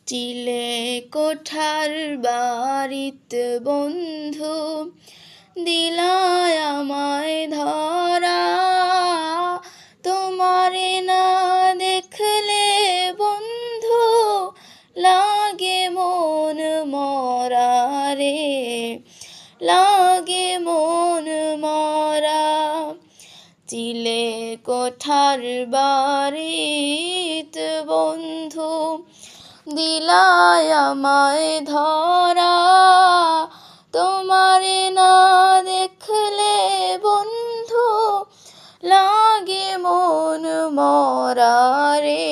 চিলে কোঠার বাড়িত বন্ধু দিলায় আমায় ধরা, তোমারে না দেখলে বন্ধু লাগে মন মরা রে, লাগে মন মরা। চিলে কোঠার বাড়িত বন্ধু দিলায় আমায় ধরা, তোমারে না দেখলে বন্ধু লাগে মন মরা রে,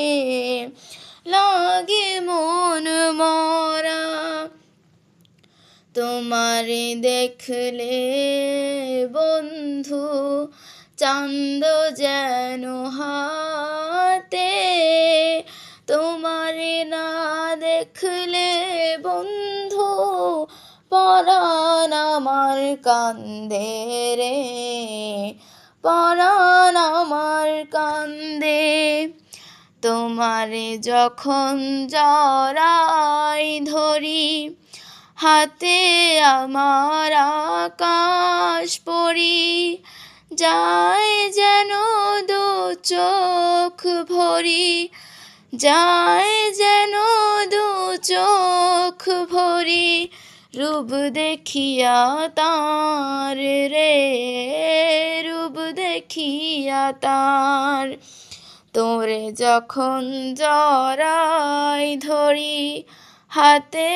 লাগে মন মরা। তোমারে দেখলে বন্ধু চাঁদ যেন হাতে, তোমারে না দেখলে বন্ধু পরাণ আমার কান্দে রে, পরাণ আমার কান্দে। তোমারে যখন জড়াই ধরি হাতে আমার আকাশ পড়ি, যায় যেন দু চোখ ভরি, যায় যেন দু চোখ ভরি। রূপ দেখিয়া তার রে, রূপ দেখিয়া তার। তোরে যখন জড়াই ধরি হাতে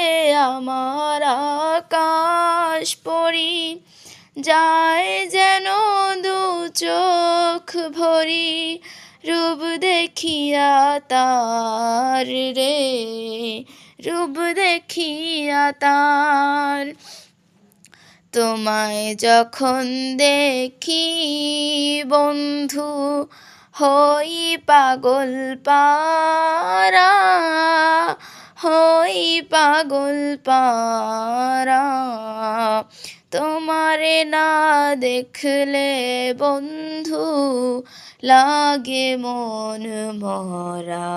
আমার আকাশ পড়ি, যায় যেন দু চোখ ভরি। রূপ দেখিয়া তার রে, রূপ দেখিয়া তার। তোমায় যখন দেখি বন্ধু হই পাগল পারা, হই পাগল পারা। তোমারে না দেখলে বন্ধু লাগে মন মরা।